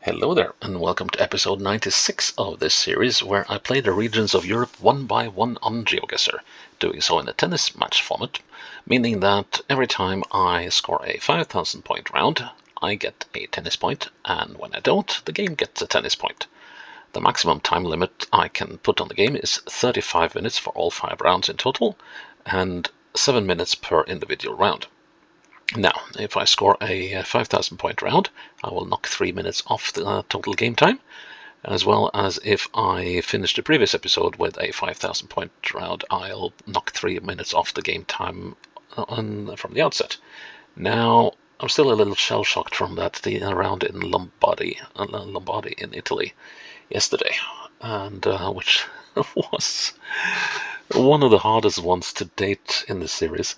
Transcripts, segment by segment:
Hello there, and welcome to episode 96 of this series, where I play the regions of Europe one by one on GeoGuessr, doing so in a tennis match format, meaning that every time I score a 5,000 point round, I get a tennis point, and when I don't, the game gets a tennis point. The maximum time limit I can put on the game is 35 minutes for all 5 rounds in total, and 7 minutes per individual round. Now, if I score a 5,000 point round, I will knock 3 minutes off the total game time, as well as if I finish the previous episode with a 5,000 point round, I'll knock 3 minutes off the game time from the outset. Now, I'm still a little shell-shocked from that round in Lombardy in Italy yesterday, and which was one of the hardest ones to date in the series.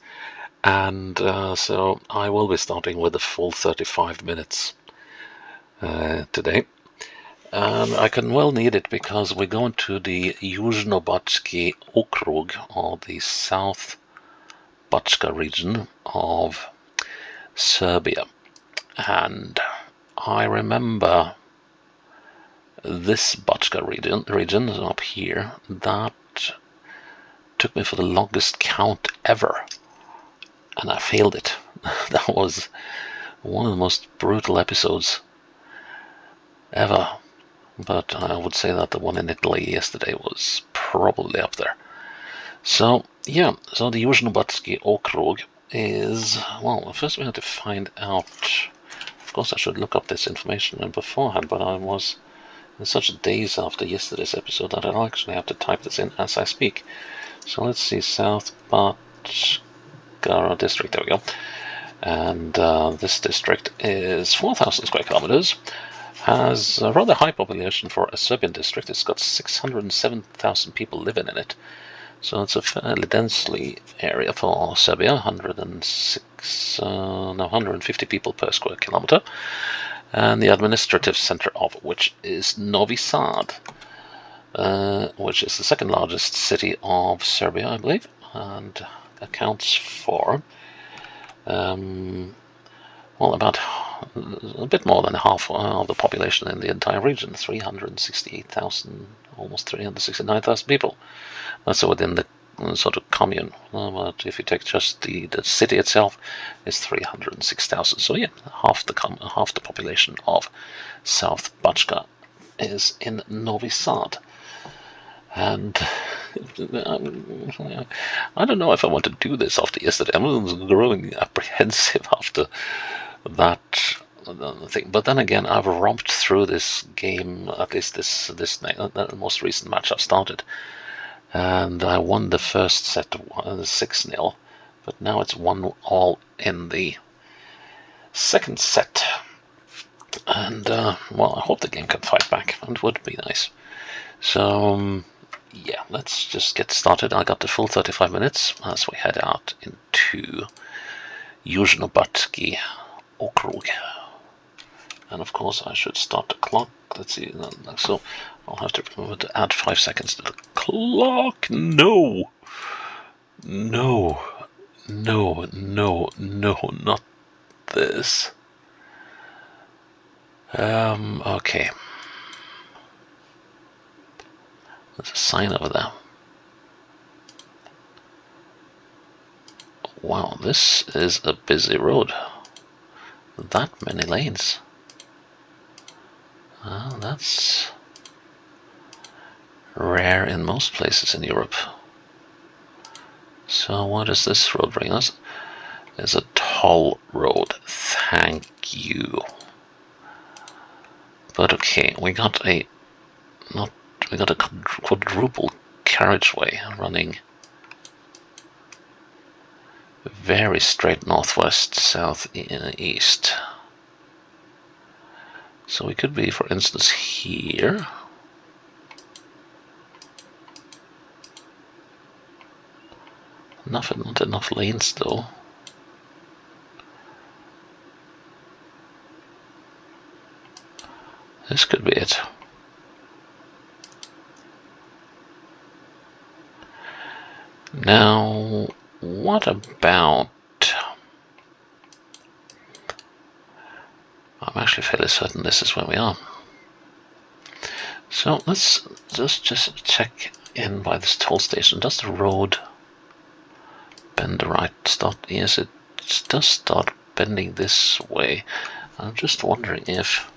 And so I will be starting with the full 35 minutes today. And I can well need it because we're going to the Južnobački okrug, or the South Bačka region of Serbia. And I remember this Bačka region up here, that took me for the longest count ever. And I failed it. That was one of the most brutal episodes ever. But I would say that the one in Italy yesterday was probably up there. So, yeah, so the Južnobački okrug is, well, first we have to find out. Of course, I should look up this information beforehand, but I was in such days after yesterday's episode that I'll actually have to type this in as I speak. So let's see, South Bačka district, there we go. And this district is 4,000 square kilometers, has a rather high population for a Serbian district. It's got 607,000 people living in it, so it's a fairly densely area for Serbia. 150 people per square kilometer, and the administrative center of which is Novi Sad, which is the second largest city of Serbia, I believe, and accounts for about a bit more than half of the population in the entire region, 368,000, almost 369,000 people. That's within the sort of commune, but if you take just the city itself, it's 306,000. So yeah, half the population of South Bačka is in Novi Sad. And I don't know if I want to do this after yesterday. I was growing apprehensive after that thing. But then again, I've romped through this game, at least this the most recent match I've started, and I won the first set 6-0. But now it's 1-all in the second set. And well, I hope the game can fight back. It would be nice. So. Yeah, let's just get started. I got the full 35 minutes as we head out into Južnobački okrug. And of course, I should start the clock. Let's see. So I'll have to remember to add 5 seconds to the clock. No, not this. Okay. There's a sign over there. Wow, this is a busy road. That many lanes. That's rare in most places in Europe. So what does this road bring us? It's a toll road. Thank you. But okay, we got a quadruple carriageway running very straight northwest, southeast. So we could be, for instance, here. Not enough lanes though. This could be it. Now, what about... I'm actually fairly certain this is where we are. So let's just check in by this toll station. Does the road bend the right start? Yes, it does start bending this way. I'm just wondering if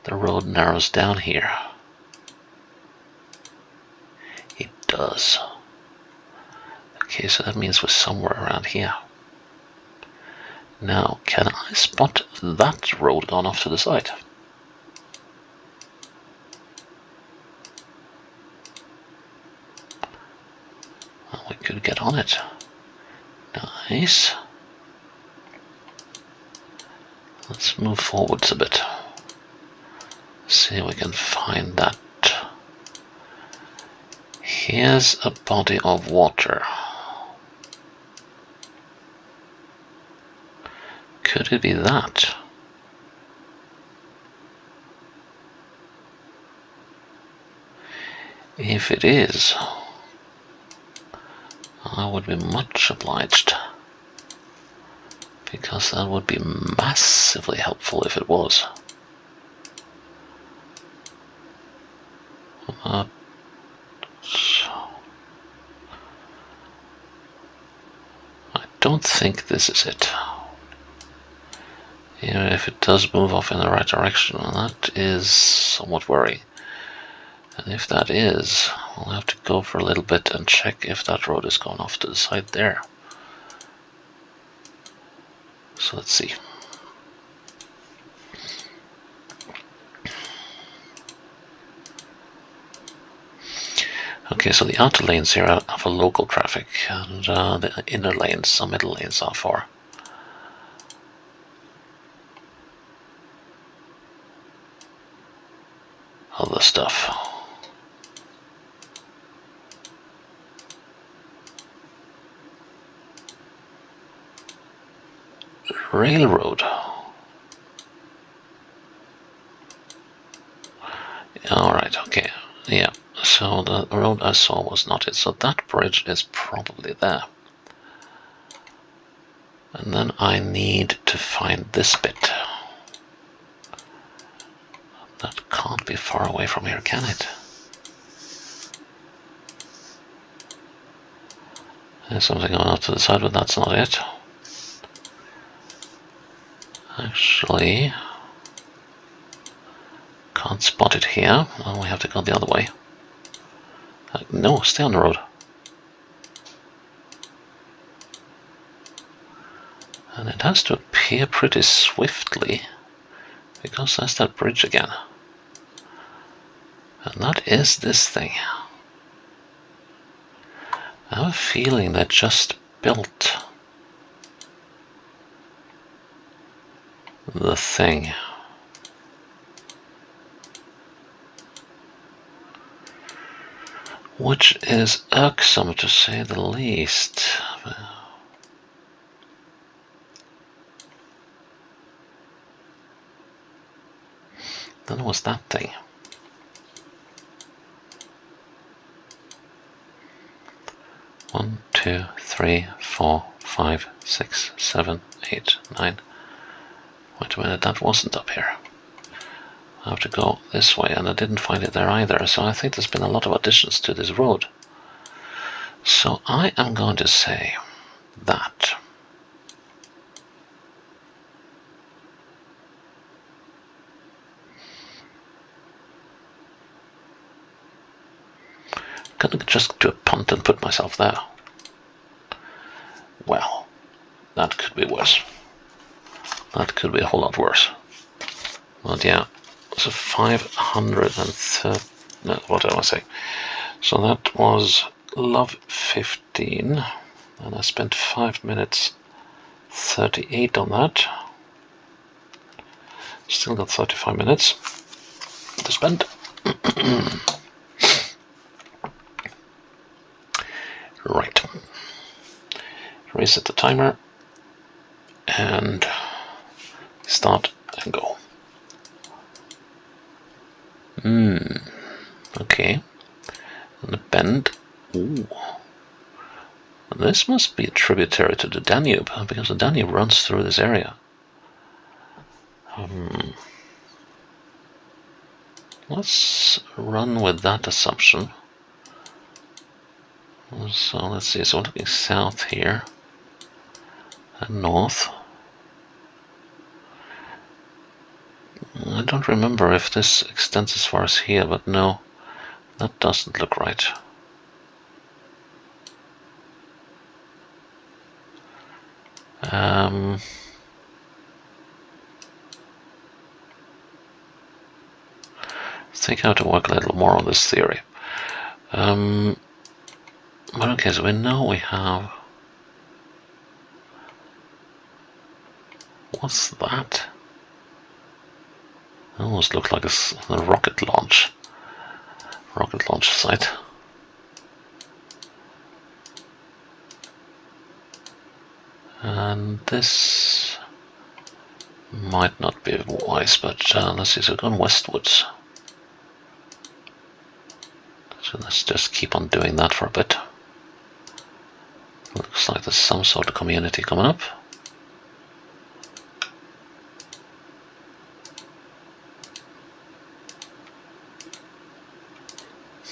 the road narrows down here. It does. Okay, so that means we're somewhere around here. Now, can I spot that road gone off to the side? Well, we could get on it. Nice. Let's move forwards a bit. See if we can find that. Here's a body of water. Could it be that? If it is, I would be much obliged, because that would be massively helpful if it was. I don't think this is it. Even if it does move off in the right direction, that is somewhat worrying. And if that is, I'll have to go for a little bit and check if that road is going off to the side there. So let's see. Okay, so the outer lanes here are for local traffic, and the inner lanes, some middle lanes, are for other stuff. Railroad. Alright, okay. Yeah, so the road I saw was not it. So that bridge is probably there. And then I need to find this bit. That can't be far away from here, can it? There's something going up to the side, but that's not it. Actually, can't spot it here. Oh, we have to go the other way. No, stay on the road. And it has to appear pretty swiftly, because there's that bridge again. And that is this thing. I have a feeling they just built the thing. Which is irksome, to say the least. Then what's that thing? One, 2, 3, 4, 5, 6, 7, 8, 9. Wait a minute, that wasn't up here. I have to go this way, and I didn't find it there either, so I think there's been a lot of additions to this road. So I am going to say that I'm going to just do a punt and put myself there. Well, that could be worse. That could be a whole lot worse. But yeah, so 530, no, what did I say? So that was love 15, and I spent 5 minutes 38 on that. Still got 35 minutes to spend. Right. Reset the timer and start and go. Okay. And the bend. Ooh. This must be a tributary to the Danube, because the Danube runs through this area. Let's run with that assumption. So let's see, so we're looking south here and north. I don't remember if this extends as far as here, but no, that doesn't look right. Think how to work a little more on this theory. But okay, so we know we have... What's that? It almost looked like a rocket launch site. And this might not be wise, but let's see, so we're going westwards. So let's just keep on doing that for a bit. Looks like there's some sort of community coming up.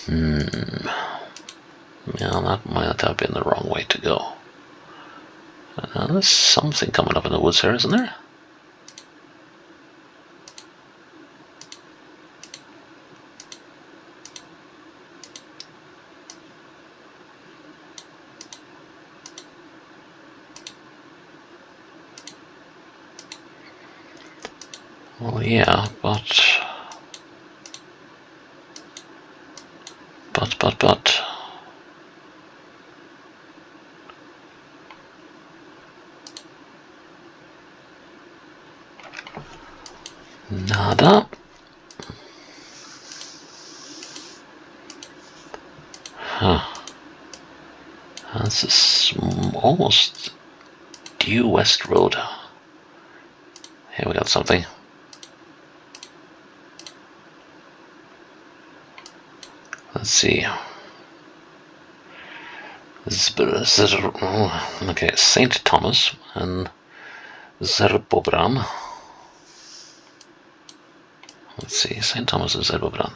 Yeah, that might have been the wrong way to go. There's something coming up in the woods here, isn't there? Well, yeah, but... Nada. Huh. This is almost due west road. Here we got something. Let's see. Okay, St. Thomas and Zerbobran. Let's see, St. Thomas and Zerbobran.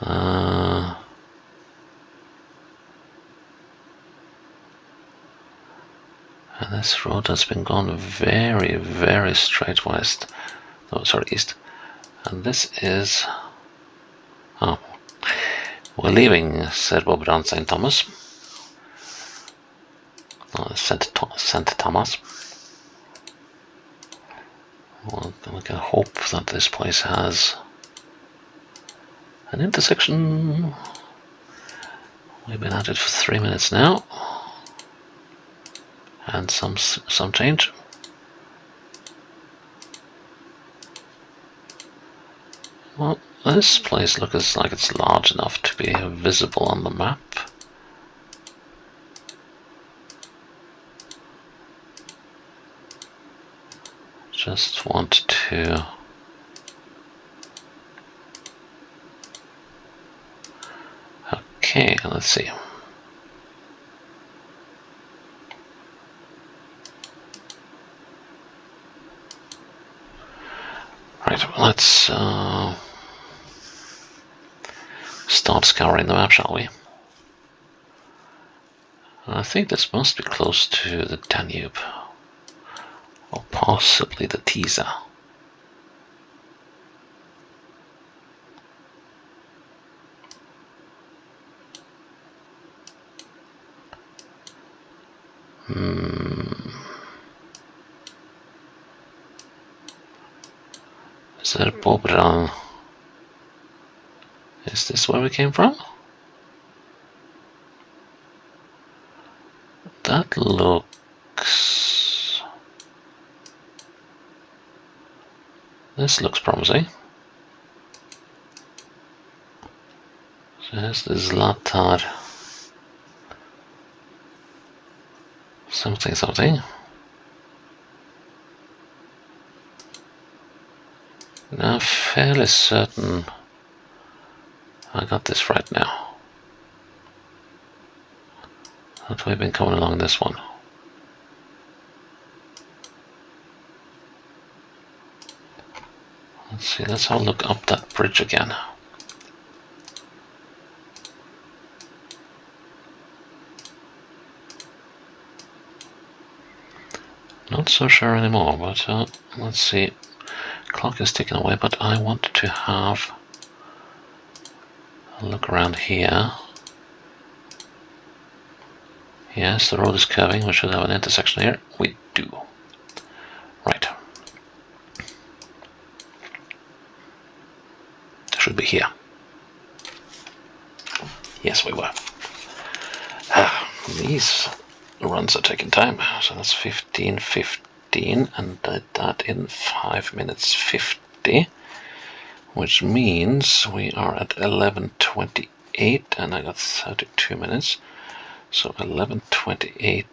And this road has been gone very, very straight west. No, sorry, east. And this is... Oh. We're leaving Zerbobran, St. Thomas. St. Thomas. Well, we can hope that this place has an intersection. We've been at it for 3 minutes now, and some change. Well, this place looks like it's large enough to be visible on the map. Just want to... Okay, let's see. Right, let's start scouring the map, shall we? I think this must be close to the Danube, or possibly the Tisa. Zerbobran. Is this where we came from? That looks... This looks promising. So here's the Zlatar. Something. Now, fairly certain I got this right now. That we've been coming along this one. Let's see, let's have a look up that bridge again. Not so sure anymore, but let's see. Clock is ticking away, but I want to have a look around here. Yes, the road is curving. We should have an intersection here. We do. Right. Should be here. Yes, we were. These runs are taking time. So that's 15:15, and did that in 5 minutes 50, which means we are at 11:28, and I got 32 minutes. So 11:28,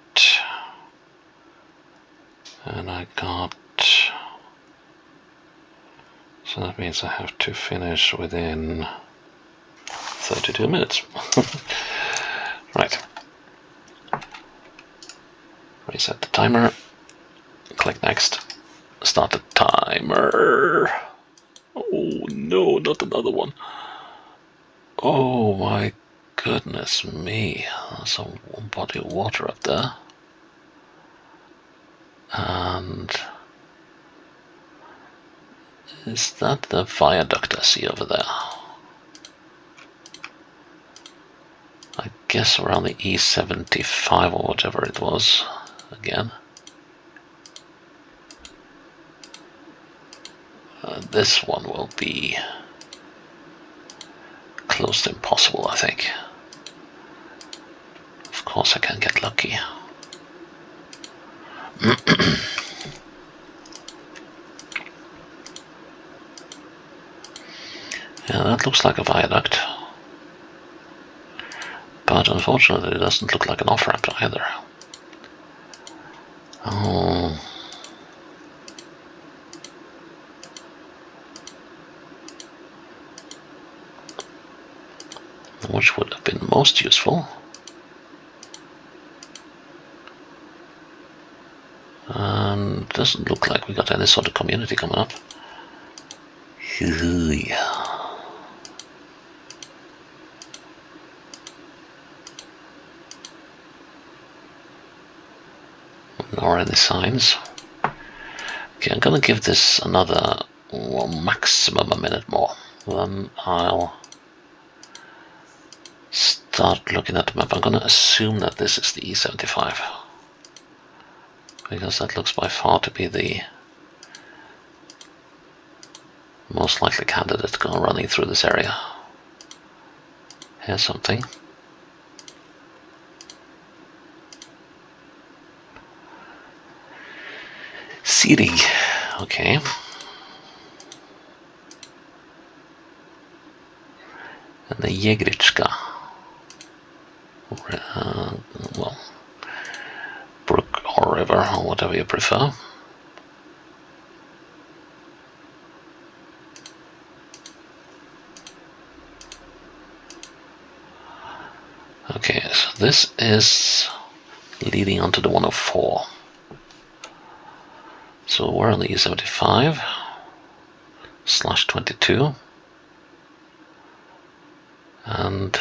and I got. So that means I have to finish within 32 minutes. Right. Reset the timer. Click next. Start the timer. Oh no, not another one. Oh my goodness me. There's a body of water up there. And is that the viaduct I see over there? I guess around the E75 or whatever it was again. This one will be close to impossible, I think. Of course I can get lucky. Yeah, that looks like a viaduct. But unfortunately it doesn't look like an off-ramp either. Oh. Which would have been most useful. And doesn't look like we got any sort of community coming up. Nor any signs. Okay, I'm gonna give this another, well, maximum a minute more. Then I'll start looking at the map. I'm gonna assume that this is the E75. Because that looks by far to be the most likely candidate going running through this area. Here's something. City. Okay. And the Jegrička. Well, brook or river, or whatever you prefer. Okay, so this is leading onto the 104. So we're on the E75 /22, and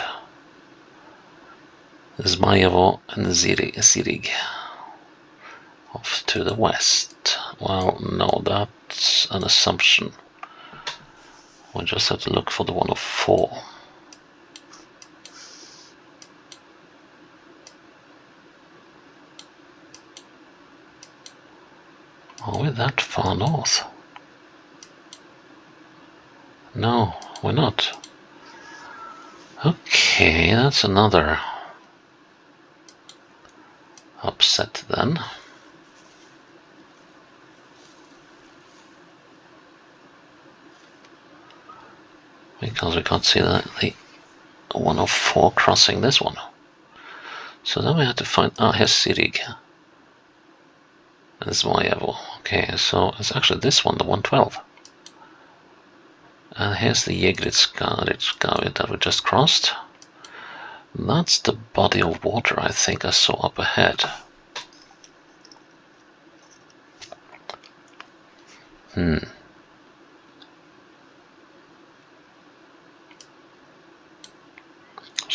Zmajevo and Zirig off to the west. Well, no, that's an assumption. We just have to look for the 104. Are we that far north? No, we're not. Okay, that's another upset then. Because we can't see the 104 crossing this one. So then we have to find, here's Zirig. And this is Zmajevo. Okay, so it's actually this one, the 112. And here's the Jegrička that we just crossed. That's the body of water I think I saw up ahead.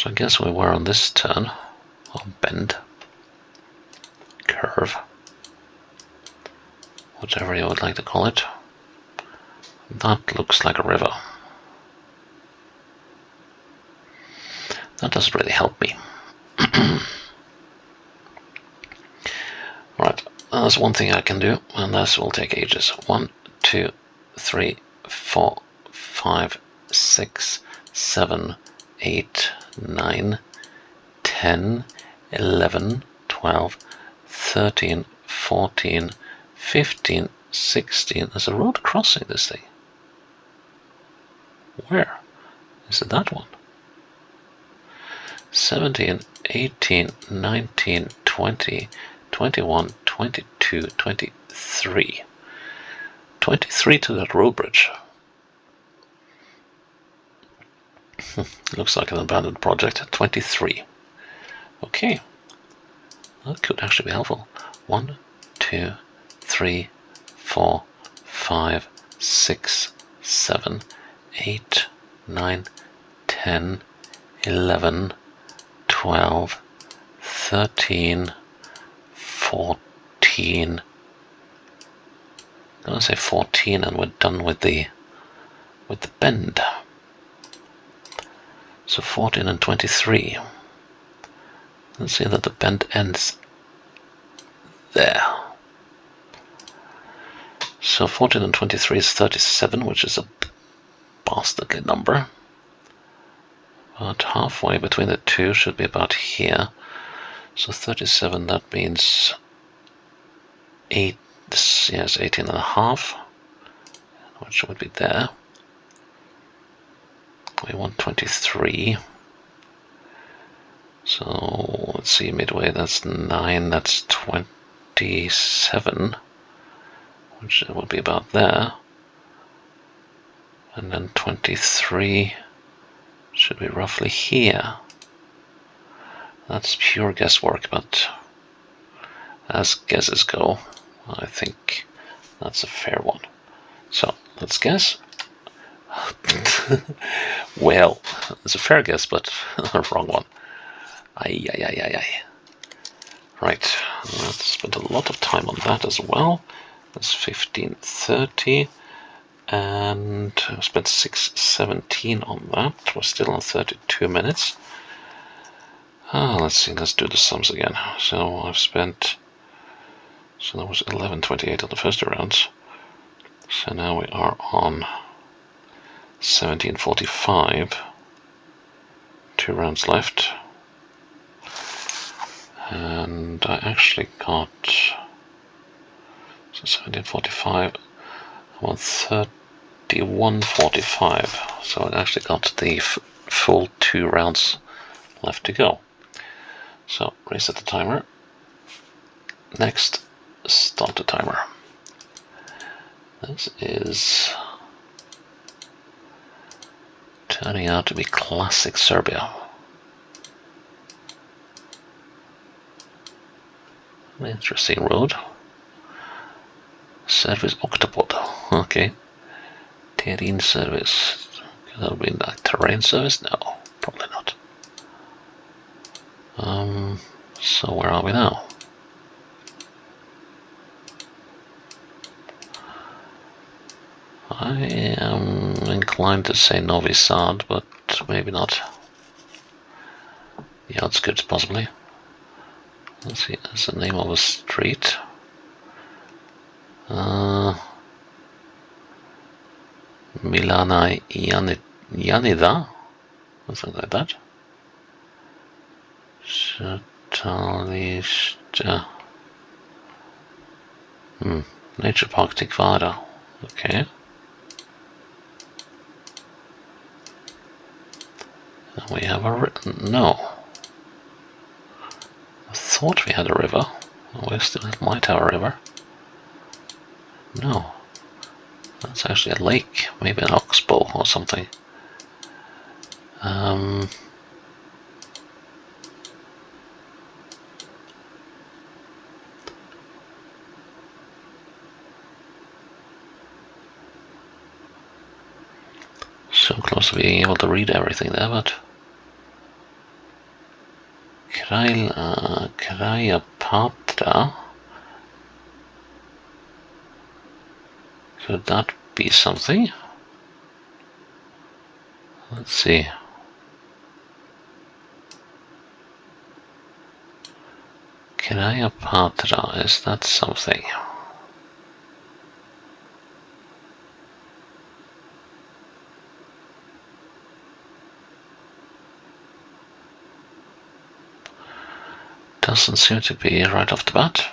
So I guess we were on this turn, or bend, curve, whatever you would like to call it. That looks like a river. That doesn't really help me. Right, that's one thing I can do, and this will take ages. 1, 2, 3, 4, 5, 6, 7, 8, 9, 10, 11, 12, 13, 14, 15, 16. There's a road crossing this thing. Where? Is it that one? 17, 18, 19, 20, 21, 22, 23. 23 to that road bridge. Looks like an abandoned project. 23. Okay. That could actually be helpful. 1, 2, 3, 4, 5, 6, 7, 8, 9, 10, 11, 12, 13, 14. I'm gonna say 14, and we're done with the bend. So 14 and 23. Let's see that the bend ends there. So 14 and 23 is 37, which is a bastardly number. About halfway between the two should be about here. So 37, that means 8, yes, 18 and a half, which would be there. We want 23. So let's see, midway, that's 9, that's 27, which would be about there. And then 23 should be roughly here. That's pure guesswork, but as guesses go, I think that's a fair one. So let's guess. Well, it's a fair guess, but a wrong one. Aye. Right, let's spend a lot of time on that as well. That's 15:30, and I spent 6:17 on that. We're still on 32 minutes. Let's see, let's do the sums again. So I've spent, so that was 11:28 on the first two rounds. So now we are on 17:45. 2 rounds left. And I actually got, so 17:45, I'm on 31:45. So I actually got the full 2 rounds left to go. So reset the timer. Next, start the timer. This is turning out to be classic Serbia. An interesting road. Service octopod. Okay. Terrain service. Could that be like terrain service? No, probably not. So where are we now? I am inclined to say Novi Sad, but maybe not. The outskirts, possibly. Let's see, that's the name of a street. Milana Janida, something like that. Shatališta. Nature Park Tikvara. Okay. And we have a no. I thought we had a river. We still might have a river. No. That's actually a lake. Maybe an oxbow or something. So close to being able to read everything there, but Krajapatra. Could that be something? Let's see. Krajapatra, is that something? Doesn't seem to be right off the bat.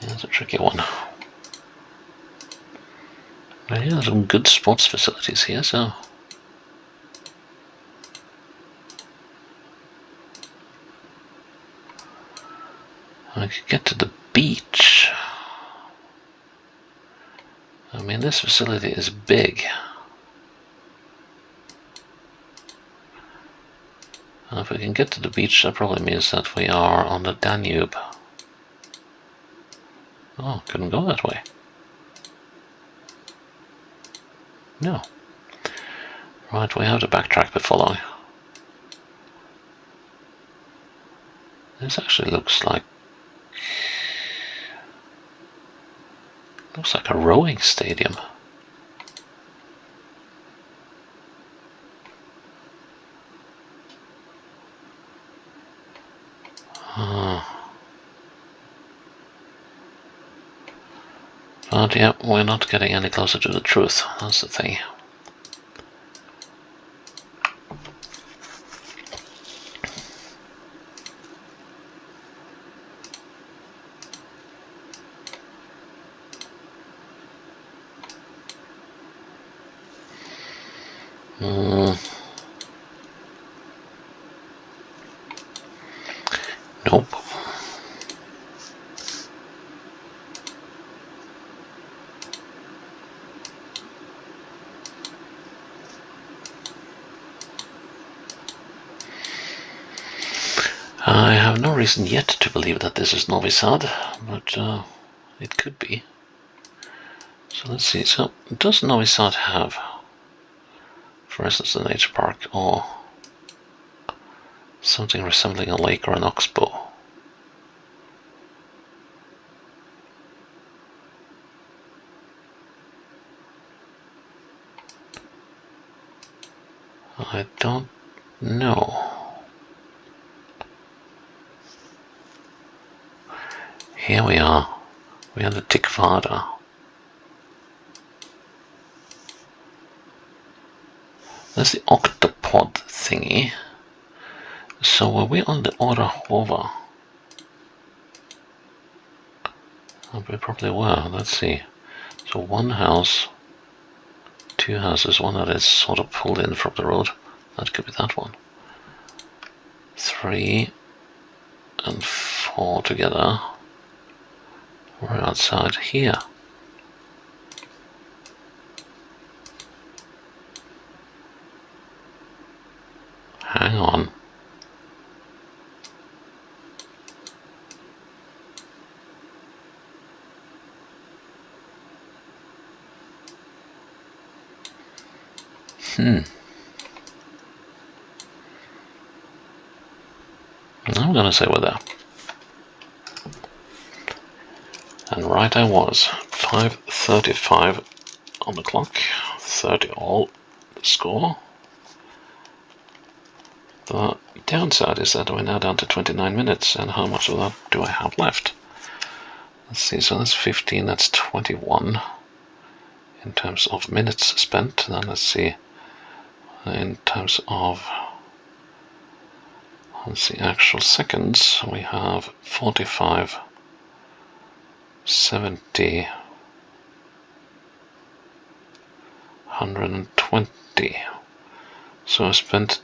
That's a tricky one. Well, yeah, some good sports facilities here, so I could get to the beach. I mean, this facility is big. If we can get to the beach, that probably means that we are on the Danube. Oh, couldn't go that way. No. Right, we have to backtrack bit following. This actually looks like a rowing stadium. But yeah, we're not getting any closer to the truth, that's the thing. Nope. I have no reason yet to believe that this is Novi Sad, but it could be. So let's see. So does Novi Sad have, for instance, a nature park or something resembling a lake or an oxbow? I don't know. Here we are. We have the Tikvada. That's the octopod thingy. So were we on the Orahova? Oh, we probably were. Let's see. So one house, two houses, one that is sort of pulled in from the road. That could be that one. 3 and 4 together. We're outside here. Hang on. I'm gonna say we're there. And right I was. 5:35 on the clock. 30 all the score. The downside is that we're now down to 29 minutes, and how much of that do I have left? Let's see, so that's 15, that's 21 in terms of minutes spent. Then let's see, in terms of, let's see, actual seconds, we have 45, 70, 120. So I spent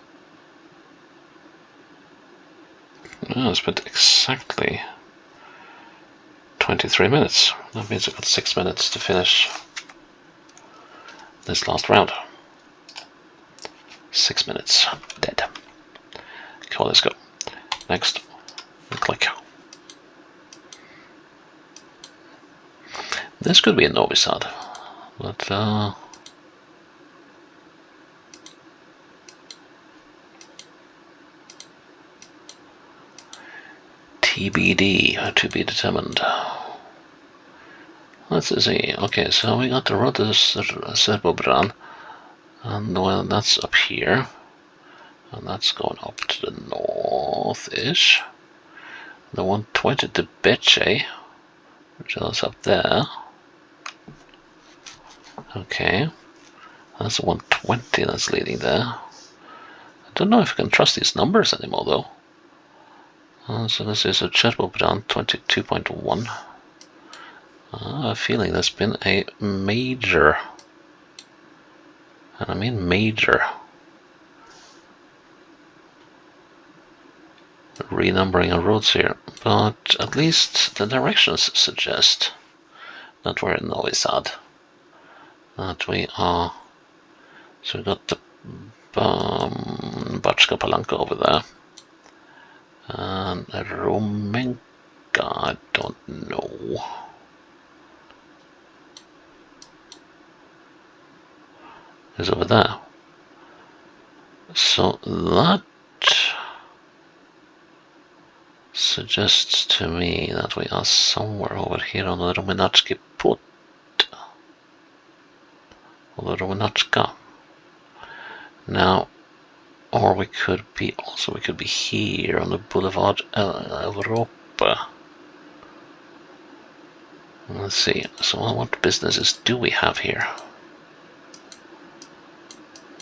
exactly 23 minutes. That means I've got 6 minutes to finish this last round. 6 minutes. Dead. Cool, let's go. Next. Click. This could be a Novi Sad. But TBD, to be determined. Let's see. Okay, so we got the road to Serbian, and well, that's up here, and that's going up to the north-ish. The 120 to Beche, which is up there. Okay, that's the 120 that's leading there. I don't know if I can trust these numbers anymore, though. So this is a Južnobački 22.1. I have a feeling there's been a major, and I mean major, renumbering of roads here, but at least the directions suggest that we're in Novi Sad. That we are, so we got the Bačka Palanka over there, and Rumenka, I don't know. Is over there. So that suggests to me that we are somewhere over here on the Rumenachki put, or the Rumenachka. Now, or we could be here on the Boulevard Europa. Let's see. So what businesses do we have here?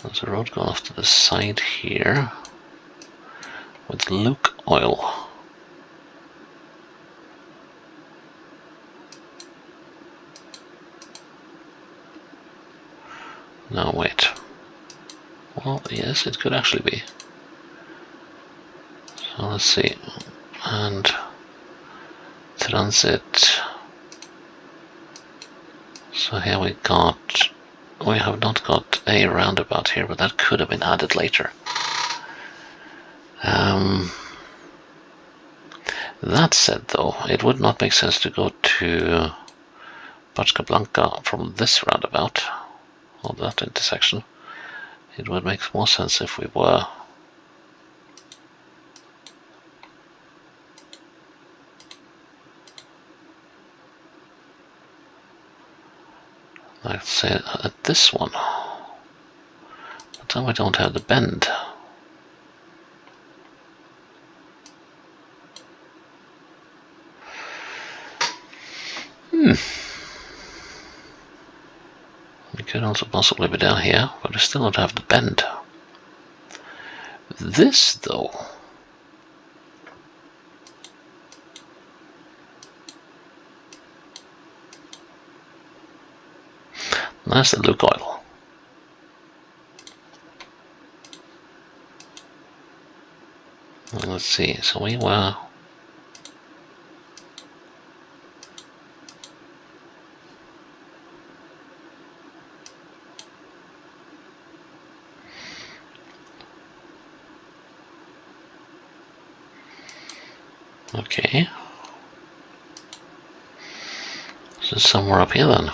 There's a road going off to the side here with Luke Oil. No, wait. Well, yes, it could actually be. So let's see. And transit. So here we have not got a roundabout here, but that could have been added later. That said, though, it would not make sense to go to Bačka Blanka from this roundabout, or that intersection. It would make more sense if we were let's say at this one, but then we don't have the bend. We could also possibly be down here, but we still don't have the bend. This, though, that's the Luke Oil. Let's see, so we were okay. So somewhere up here then.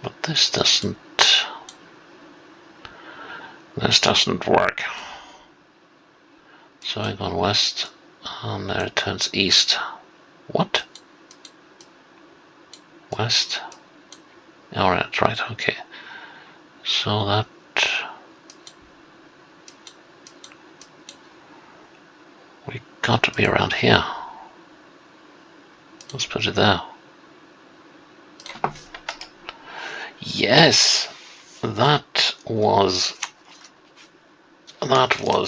But this doesn't work. So I go west, and there it turns east. What? West? Alright, right, okay. So that we got to be around here. Let's put it there. Yes, that was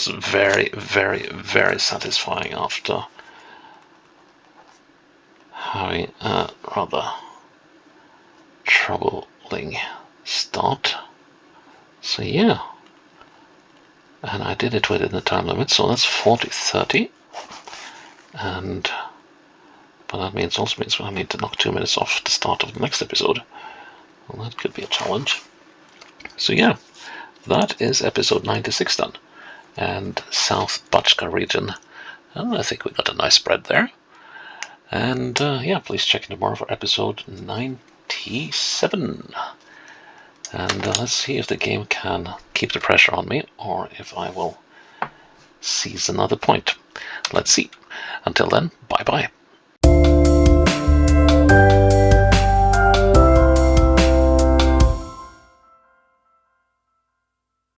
very, very, very satisfying after having a rather troubling start. So yeah, and I did it within the time limit, so that's 40:30, and but that also means I need to knock 2 minutes off the start of the next episode. Well, that could be a challenge. So yeah, that is episode 96 done, and South Bačka region And I think we got a nice spread there. And yeah, please check in tomorrow for episode 97. And let's see if the game can keep the pressure on me, or if I will seize another point. Let's see. Until then, bye-bye.